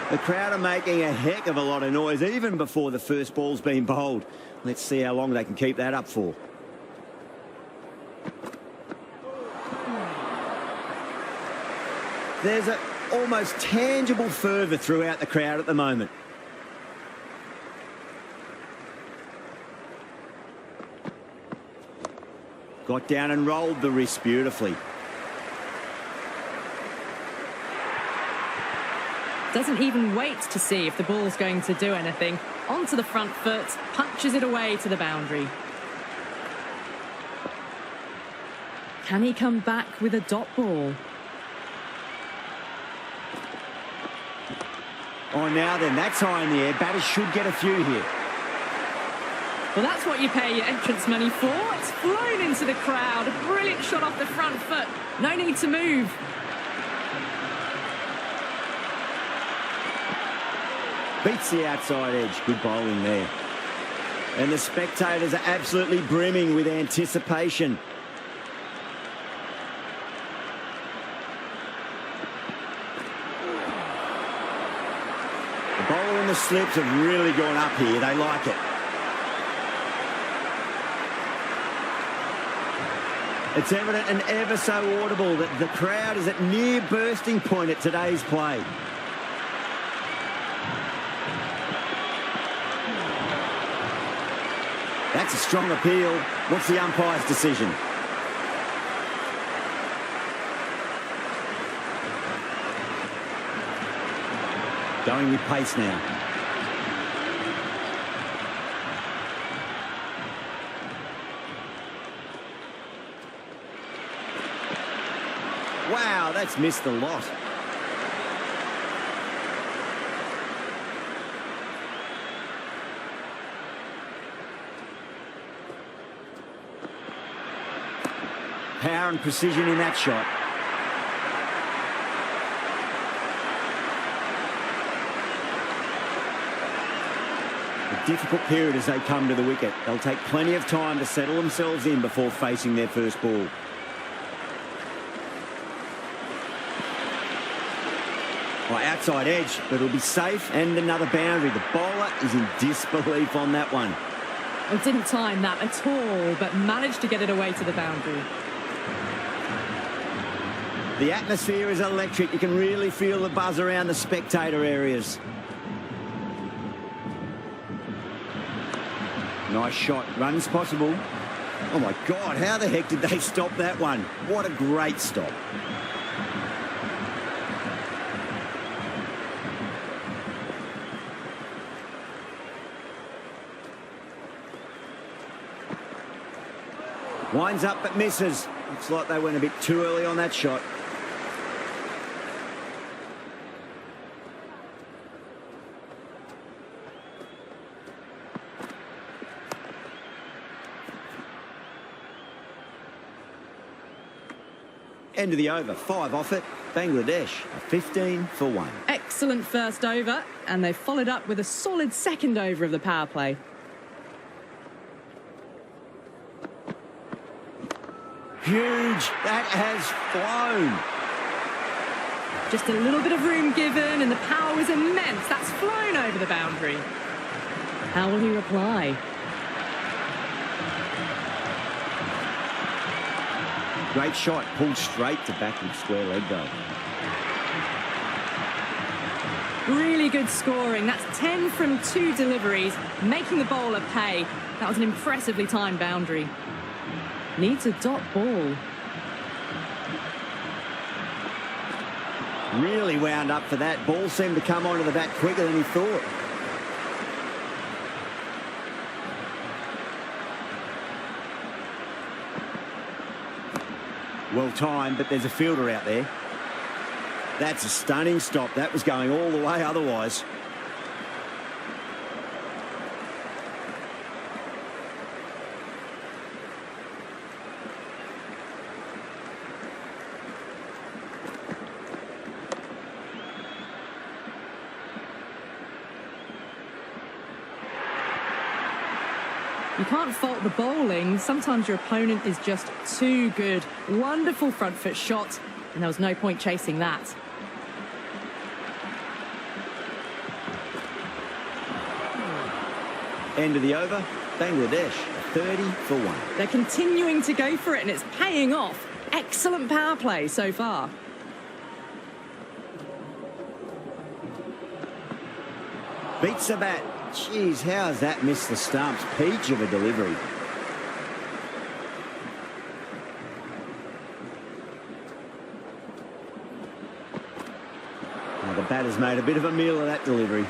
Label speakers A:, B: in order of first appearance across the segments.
A: The crowd are making a heck of a lot of noise even before the first ball's been bowled. Let's see how long they can keep that up for. There's an almost tangible fervour throughout the crowd at the moment. Got down and rolled the wrist beautifully.
B: Doesn't even wait to see if the ball's going to do anything. Onto the front foot, punches it away to the boundary. Can he come back with a dot ball?
A: Oh, now then, that's high in the air. Batters should get a few here.
B: Well, that's what you pay your entrance money for. It's flown into the crowd. A brilliant shot off the front foot. No need to move.
A: Beats the outside edge. Good bowling there. And the spectators are absolutely brimming with anticipation. The bowler and the slips have really gone up here. They like it. It's evident and ever so audible that the crowd is at near bursting point at today's play. That's a strong appeal. What's the umpire's decision? Going with pace now. Wow, that's missed a lot. Power and precision in that shot. A difficult period as they come to the wicket. They'll take plenty of time to settle themselves in before facing their first ball. Well, outside edge, but it'll be safe and another boundary. The bowler is in disbelief on that one.
B: Well, didn't time that at all, but managed to get it away to the boundary.
A: The atmosphere is electric. You can really feel the buzz around the spectator areas. Nice shot. Runs possible. Oh, my God. How the heck did they stop that one? What a great stop. Winds up but misses. Looks like they went a bit too early on that shot. End of the over. 5 off it. Bangladesh, a 15 for 1.
B: Excellent first over, and they followed up with a solid second over of the power play.
A: Huge. That has flown.
B: Just a little bit of room given, and the power was immense. That's flown over the boundary. How will he reply?
A: Great shot. Pulled straight to backward square leg, though.
B: Really good scoring. That's 10 from 2 deliveries, making the bowler pay. That was an impressively timed boundary. Needs a dot ball.
A: Really wound up for that. Ball seemed to come onto the bat quicker than he thought. Well timed, but there's a fielder out there. That's a stunning stop. That was going all the way otherwise.
B: You can't fault the bowling. Sometimes your opponent is just too good. Wonderful front foot shot, and there was no point chasing that.
A: End of the over, Bangladesh, 30 for 1.
B: They're continuing to go for it, and it's paying off. Excellent power play so far.
A: Beats the bat. Jeez, how has that missed the stumps? Peach of a delivery. Now the batter's made a bit of a meal of that delivery.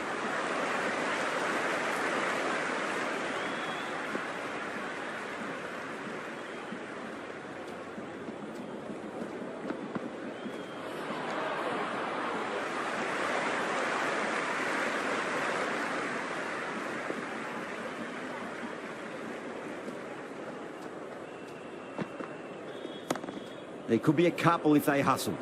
A: There could be a couple if they hustle.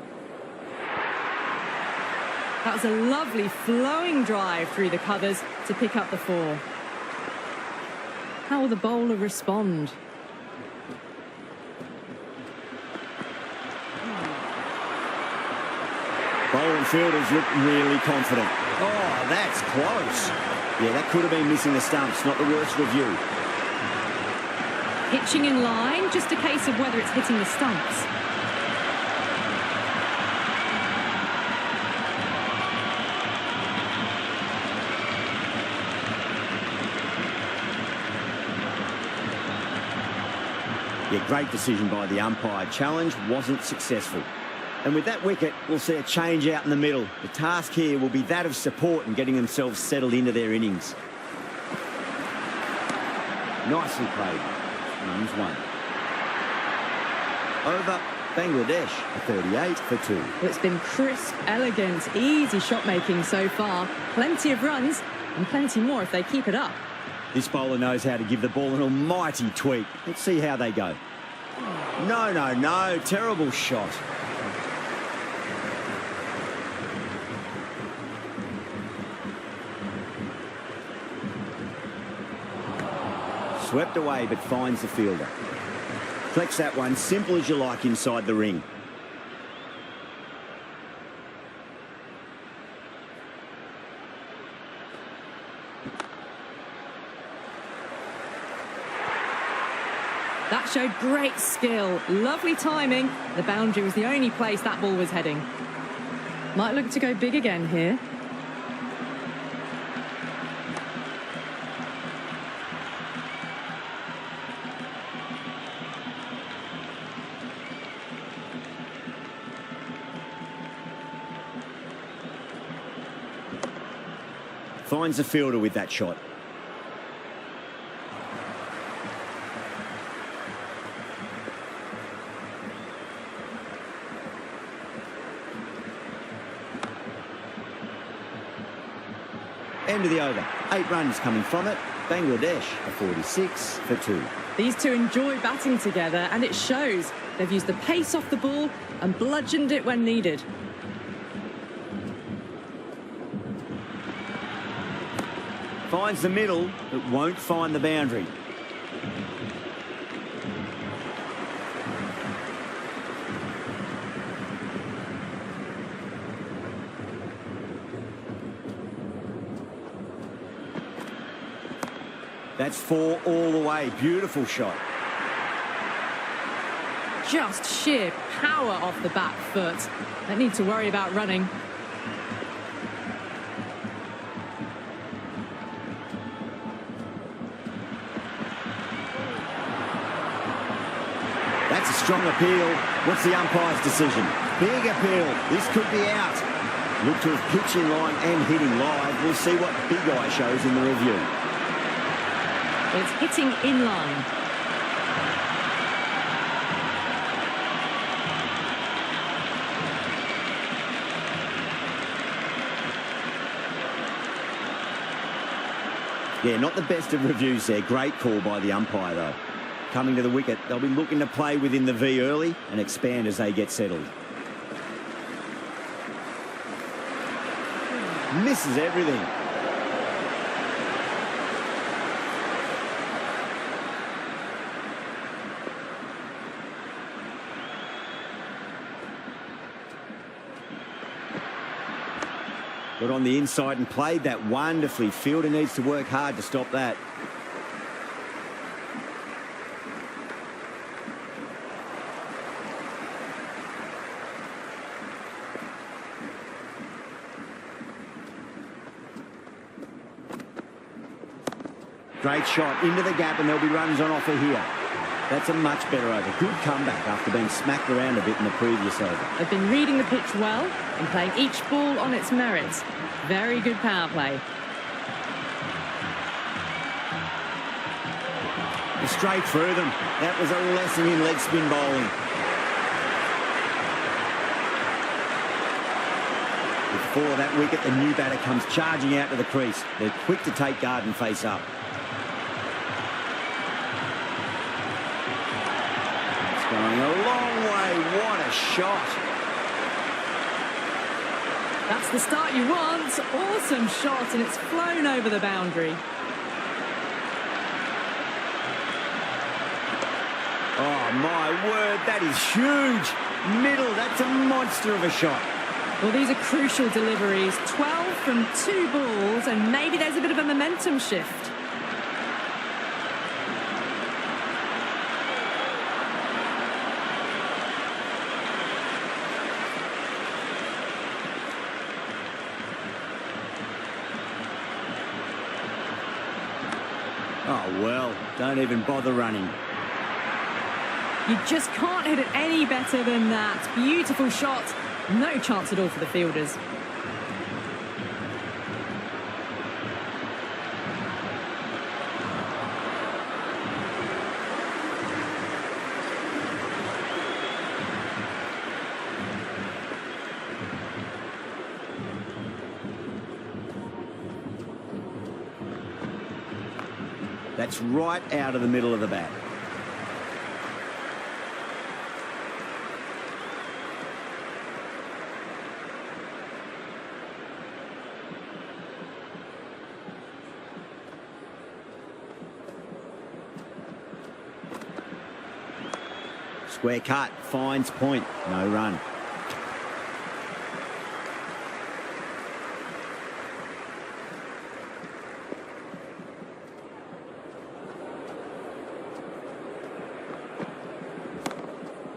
B: That was a lovely flowing drive through the covers to pick up the 4. How will the bowler respond?
A: Bowler and fielders look really confident. Oh, that's close. Yeah, that could have been missing the stumps. Not the worst review.
B: Pitching in line, just a case of whether it's hitting the stumps.
A: Yeah, great decision by the umpire. Challenge wasn't successful. And with that wicket, we'll see a change out in the middle. The task here will be that of support and getting themselves settled into their innings. Nicely played. Runs 1. Over, Bangladesh, a 38 for 2.
B: Well, it's been crisp, elegant, easy shot making so far. Plenty of runs and plenty more if they keep it up.
A: This bowler knows how to give the ball an almighty tweak. Let's see how they go. No, no, no. Terrible shot. Swept away, but finds the fielder. Flex that one, simple as you like inside the ring.
B: That showed great skill, lovely timing. The boundary was the only place that ball was heading. Might look to go big again here.
A: Finds the fielder with that shot. End of the over. 8 runs coming from it. Bangladesh, a 46 for 2.
B: These two enjoy batting together, and it shows. They've used the pace off the ball and bludgeoned it when needed.
A: Finds the middle, but won't find the boundary. That's 4 all the way. Beautiful shot.
B: Just sheer power off the back foot. Don't need to worry about running.
A: That's a strong appeal. What's the umpire's decision? Big appeal. This could be out. Look to have pitched in line and hitting live. We'll see what Big Eye shows in the review.
B: It's hitting in line.
A: Yeah, not the best of reviews there. Great call by the umpire, though. Coming to the wicket, they'll be looking to play within the V early and expand as they get settled. Misses everything. Got on the inside and played that wonderfully. Fielder needs to work hard to stop that. Great shot into the gap, and there'll be runs on offer here. That's a much better over. Good comeback after being smacked around a bit in the previous over.
B: They've been reading the pitch well and playing each ball on its merits. Very good power play.
A: Straight through them. That was a lesson in leg spin bowling. Before that wicket, the new batter comes charging out to the crease. They're quick to take guard and face up. It's going a long way. What a shot.
B: That's the start you want. Awesome shot, and it's flown over the boundary.
A: Oh, my word, that is huge. Middle, that's a monster of a shot.
B: Well, these are crucial deliveries. 12 from 2 balls, and maybe there's a bit of a momentum shift.
A: Oh, well, don't even bother running.
B: You just can't hit it any better than that. Beautiful shot. No chance at all for the fielders.
A: That's right out of the middle of the bat. Square cut, finds point, no run.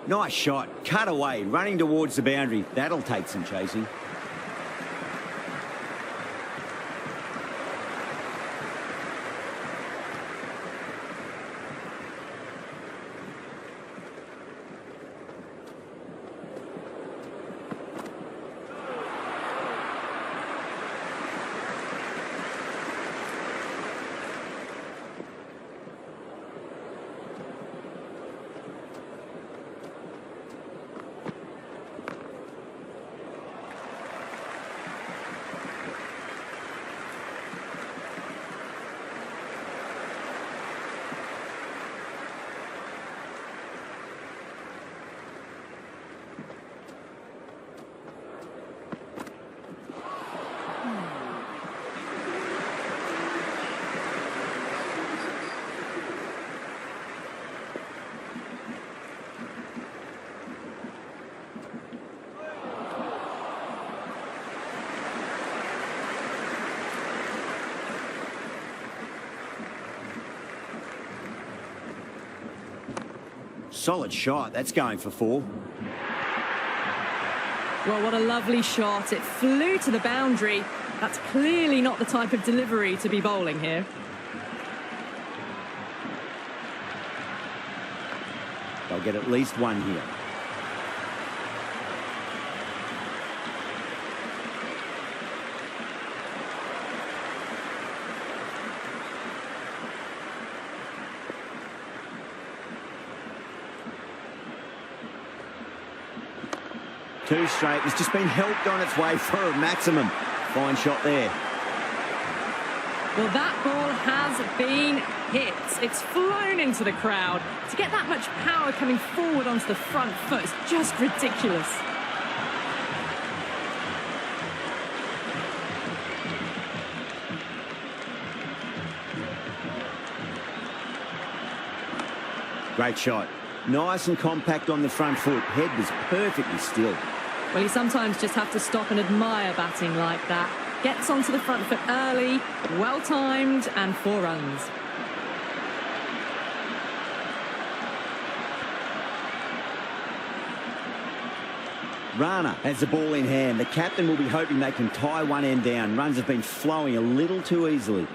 A: Nice shot, cut away, running towards the boundary. That'll take some chasing. Solid shot. That's going for 4.
B: Well, what a lovely shot. It flew to the boundary. That's clearly not the type of delivery to be bowling here.
A: They'll get at least 1 here. Two straight. It's just been helped on its way for a maximum. Fine shot there.
B: Well, that ball has been hit. It's flown into the crowd. To get that much power coming forward onto the front foot is just ridiculous.
A: Great shot. Nice and compact on the front foot. Head was perfectly still.
B: Well, you sometimes just have to stop and admire batting like that. Gets onto the front foot early, well-timed, and 4 runs.
A: Rana has the ball in hand. The captain will be hoping they can tie one end down. Runs have been flowing a little too easily.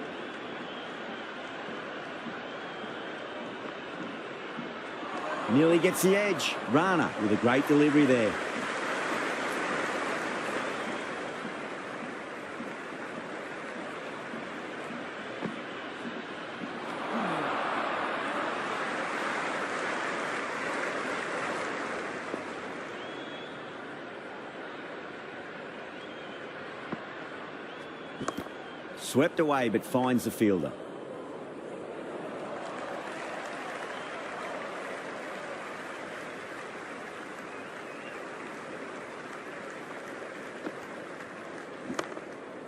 A: Nearly gets the edge. Rahman with a great delivery there. Swept away, but finds the fielder.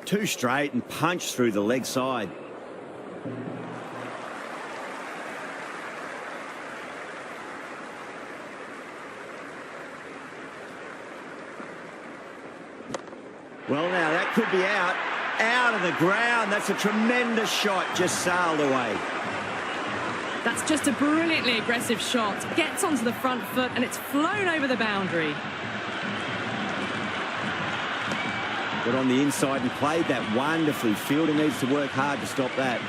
A: Two straight and punched through the leg side. Well, now that could be out. Out of the ground. That's a tremendous shot. Just sailed away.
B: That's just a brilliantly aggressive shot. Gets onto the front foot and it's flown over the boundary.
A: Got on the inside and played that wonderfully. Fielder needs to work hard to stop that.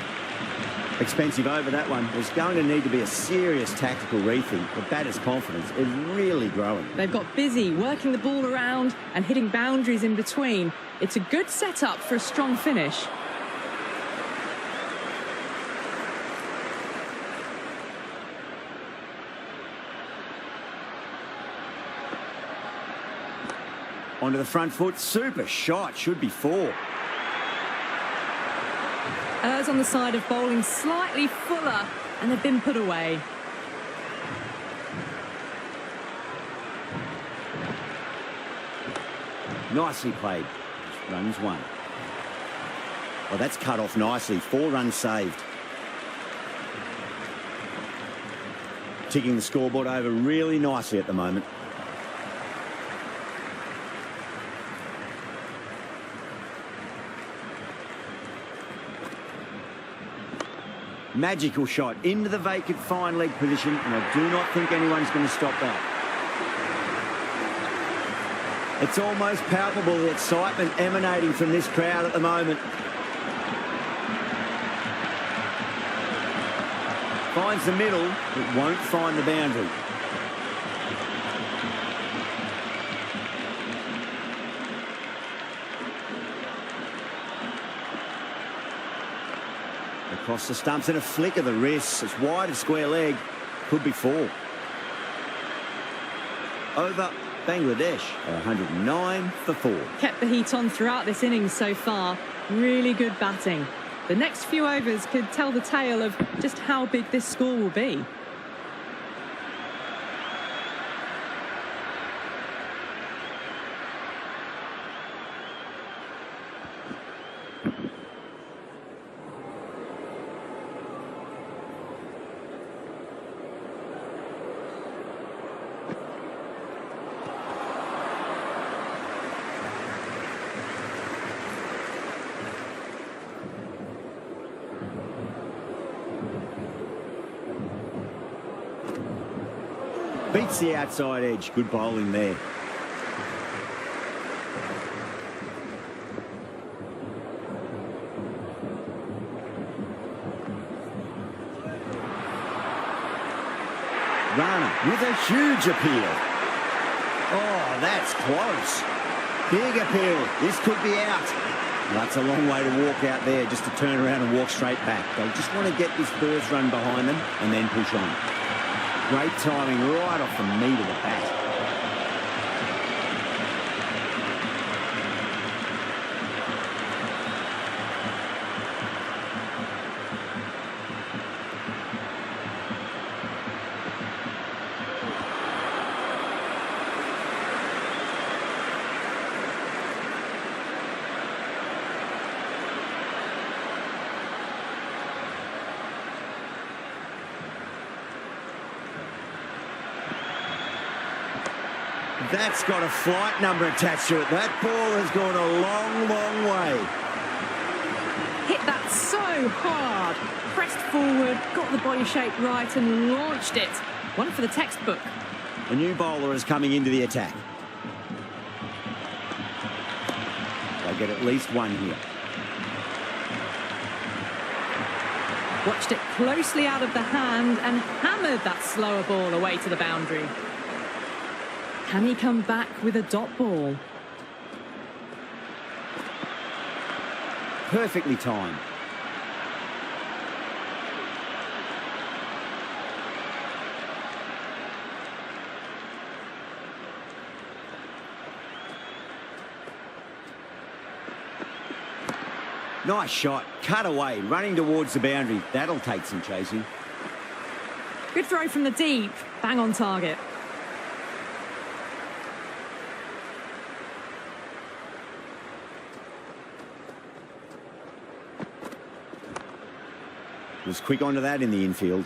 A: Expensive over that one. There's going to need to be a serious tactical rethink. The batter's confidence is really growing.
B: They've got busy working the ball around and hitting boundaries in between. It's a good setup for a strong finish.
A: Onto the front foot. Super shot. Should be four.
B: Errs on the side of bowling slightly fuller, and they've been put away.
A: Nicely played. Runs one. Well, that's cut off nicely. 4 runs saved. Ticking the scoreboard over really nicely at the moment. Magical shot into the vacant fine leg position, and I do not think anyone's going to stop that. It's almost palpable, the excitement emanating from this crowd at the moment. Finds the middle, but won't find the boundary. Across the stumps and a flick of the wrists. It's wide of square leg. Could be 4. Over Bangladesh, 109 for 4.
B: Kept the heat on throughout this innings so far. Really good batting. The next few overs could tell the tale of just how big this score will be.
A: Beats the outside edge. Good bowling there. Rahman with a huge appeal. Oh, that's close. Big appeal. This could be out. That's a long way to walk out there, just to turn around and walk straight back. They'll just want to get this first run behind them and then push on. Great timing right off the meat of the bat. That's got a flight number attached to it. That ball has gone a long, long way.
B: Hit that so hard. Pressed forward, got the body shape right and launched it. One for the textbook.
A: A new bowler is coming into the attack. They'll get at least one here.
B: Watched it closely out of the hand and hammered that slower ball away to the boundary. Can he come back with a dot ball?
A: Perfectly timed. Nice shot, cut away, running towards the boundary. That'll take some chasing.
B: Good throw from the deep, bang on target.
A: Was quick onto that in the infield.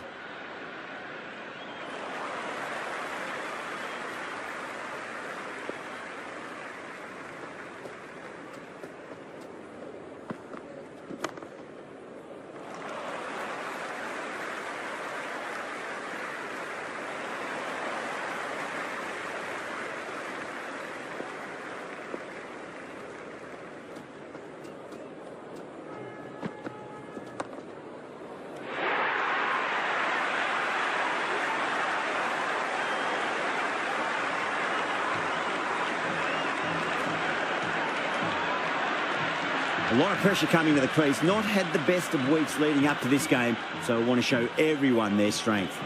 A: A lot of pressure coming to the crease. Not had the best of weeks leading up to this game, so I want to show everyone their strength.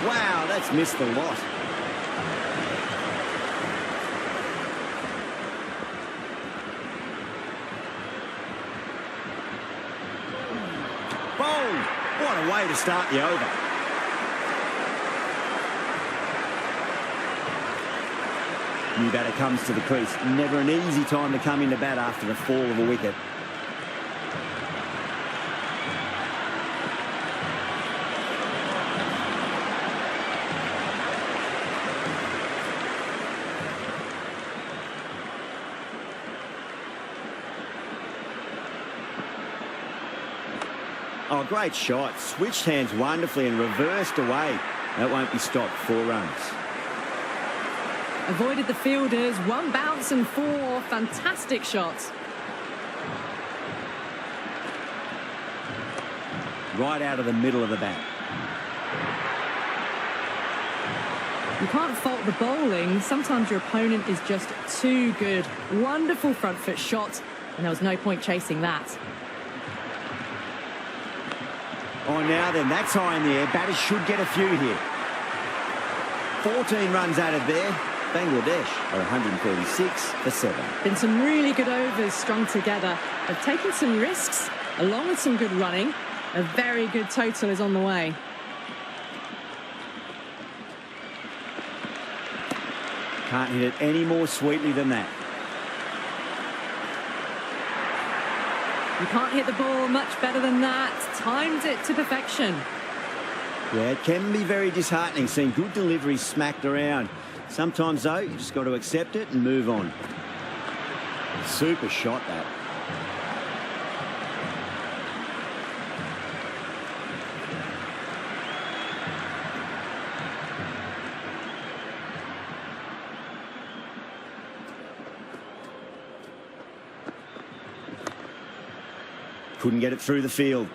A: Wow, that's missed a lot. Bold! What a way to start the over. New batter comes to the crease. Never an easy time to come into bat after the fall of a wicket. Oh, great shot. Switched hands wonderfully and reversed away. That won't be stopped. 4 runs.
B: Avoided the fielders, 1 bounce and 4 fantastic shots.
A: Right out of the middle of the bat.
B: You can't fault the bowling. Sometimes your opponent is just too good. Wonderful front foot shot, and there was no point chasing that.
A: Oh, now then, that's high in the air. Batters should get a few here. 14 runs added there. Bangladesh are 136 for 7.
B: Been some really good overs strung together. They've taken some risks, along with some good running. A very good total is on the way.
A: Can't hit it any more sweetly than that.
B: You can't hit the ball much better than that. Timed it to perfection.
A: Yeah, it can be very disheartening seeing good deliveries smacked around. Sometimes, though, you just got to accept it and move on. Super shot, that. Couldn't get it through the field.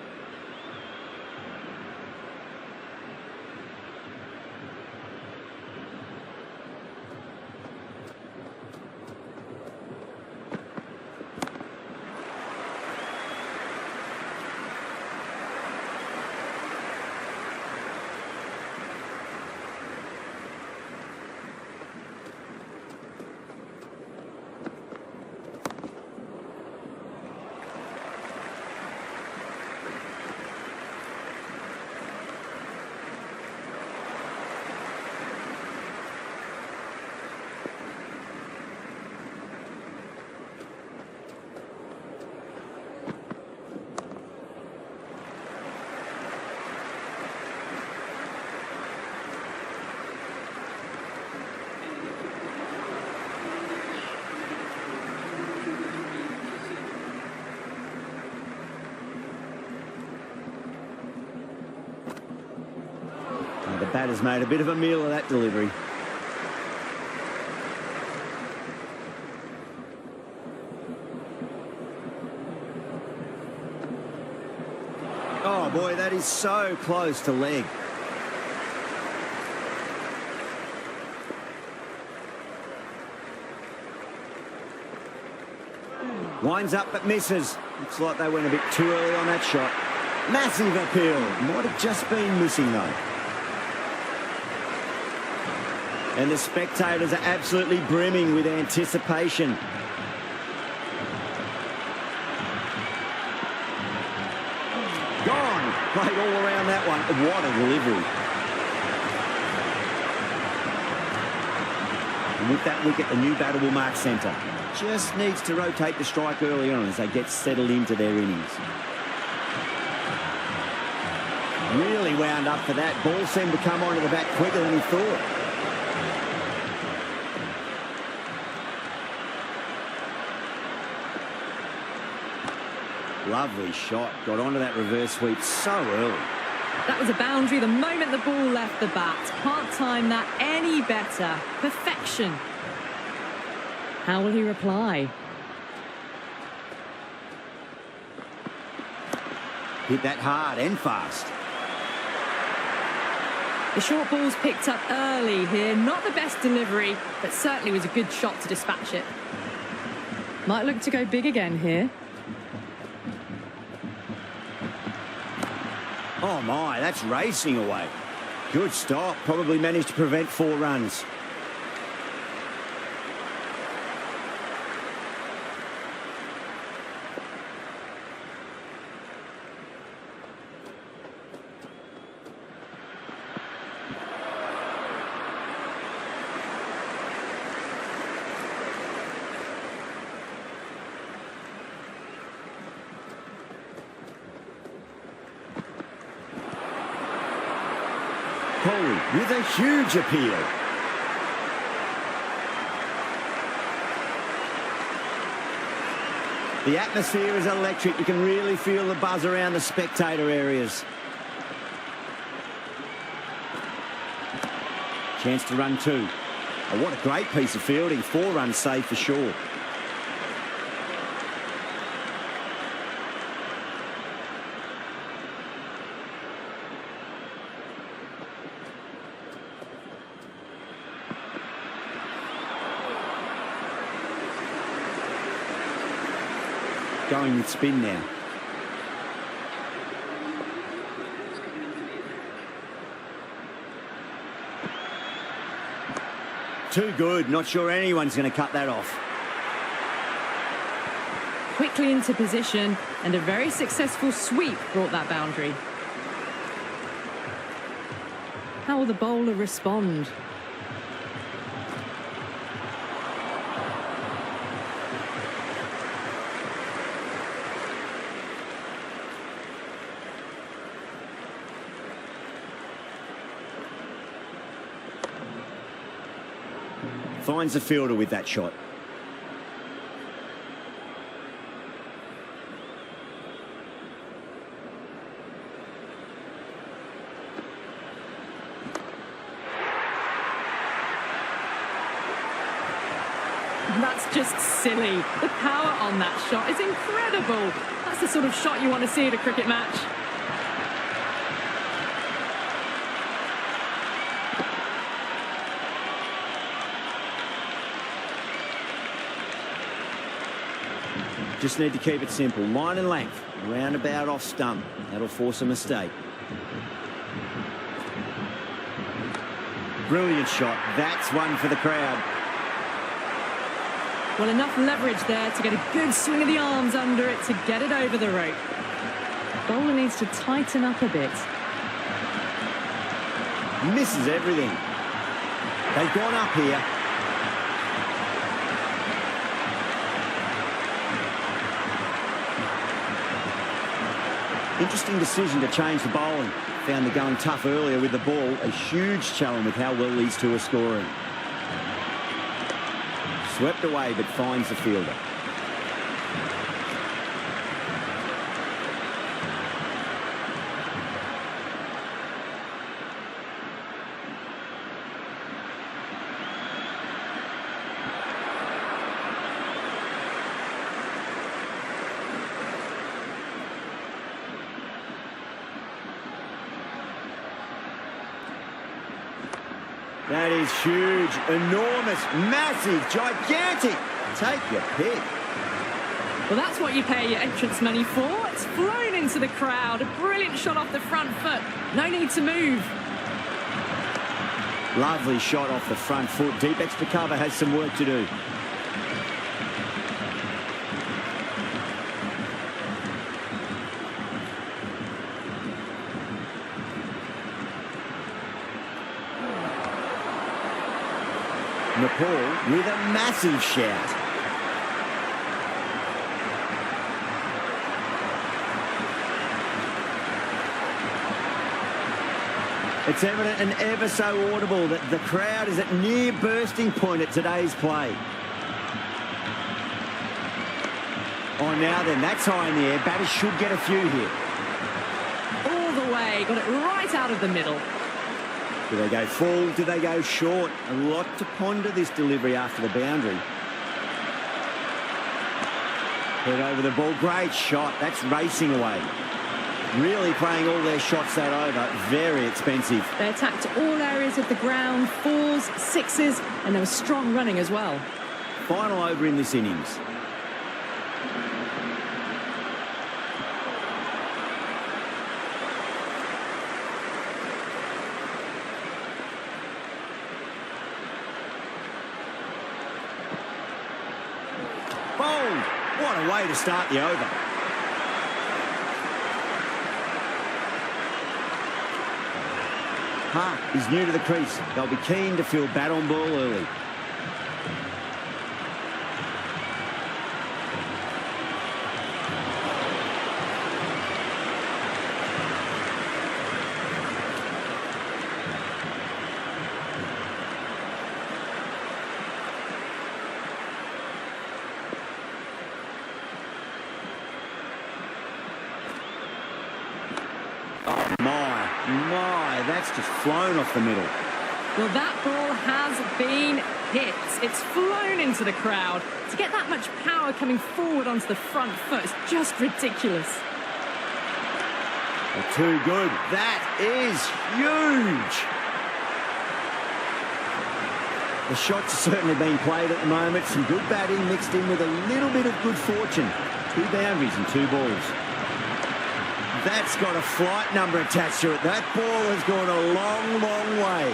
A: The batter's made a bit of a meal of that delivery. Boy, that is so close to leg. Winds up but misses. Looks like they went a bit too early on that shot. Massive appeal. Might have just been missing though. And the spectators are absolutely brimming with anticipation. Gone. Played all around that one. What a delivery. And with that wicket, the new batter will mark centre. Just needs to rotate the strike early on as they get settled into their innings. Really wound up for that. Ball seemed to come onto the bat quicker than he thought. Lovely shot. Got onto that reverse sweep so early.
B: That was a boundary the moment the ball left the bat. Can't time that any better. Perfection. How will he reply?
A: Hit that hard and fast.
B: The short ball's picked up early here. Not the best delivery, but certainly was a good shot to dispatch it. Might look to go big again here.
A: Oh my, that's racing away. Good stop. Probably managed to prevent 4 runs. With a huge appeal. The atmosphere is electric. You can really feel the buzz around the spectator areas. Chance to run 2. Oh, what a great piece of fielding. 4 runs saved for sure. Going with spin now. Too good. Not sure anyone's going to cut that off.
B: Quickly into position, and a very successful sweep brought that boundary. How will the bowler respond?
A: Finds the fielder with that shot.
B: That's just silly. The power on that shot is incredible. That's the sort of shot you want to see at a cricket match.
A: Just need to keep it simple. Line and length. Roundabout off stump. That'll force a mistake. Brilliant shot. That's one for the crowd.
B: Well, enough leverage there to get a good swing of the arms under it to get it over the rope. Bowler needs to tighten up a bit.
A: Misses everything. They've gone up here. Interesting decision to change the bowling. Found the going tough earlier with the ball. A huge challenge with how well these two are scoring. Swept away but finds the fielder. That is huge, enormous, massive, gigantic. Take your pick.
B: Well, that's what you pay your entrance money for. It's flown into the crowd. A brilliant shot off the front foot. No need to move.
A: Lovely shot off the front foot. Deep extra cover has some work to do. Nepal with a massive shout. It's evident and ever so audible that the crowd is at near bursting point at today's play. Oh, now then, that's high in the air. Batters should get a few here.
B: All the way. Got it right out of the middle.
A: Do they go full? Do they go short? A lot to ponder this delivery after the boundary. Head over the ball. Great shot. That's racing away. Really playing all their shots that over. Very expensive.
B: They attacked all areas of the ground, fours, sixes, and there was strong running as well.
A: Final over in this innings. Bold! What a way to start the over. Hart is new to the crease. They'll be keen to fill bat on ball early. My, that's just flown off the middle.
B: Well, that ball has been hit. It's flown into the crowd. To get that much power coming forward onto the front foot is just ridiculous.
A: Too good. That is huge. The shots are certainly being played at the moment. Some good batting mixed in with a little bit of good fortune. 2 boundaries and 2 balls. That's got a flight number attached to it. That ball has gone a long, long way.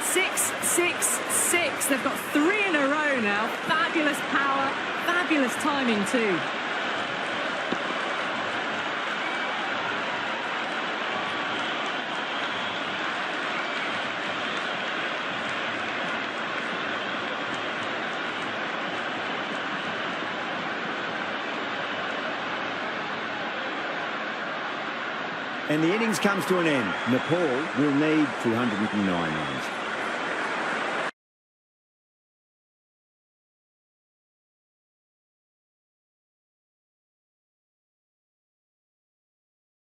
B: 6, 6, 6. They've got 3 in a row now. Fabulous power, fabulous timing too.
A: And the innings comes to an end. Nepal will need 209 runs.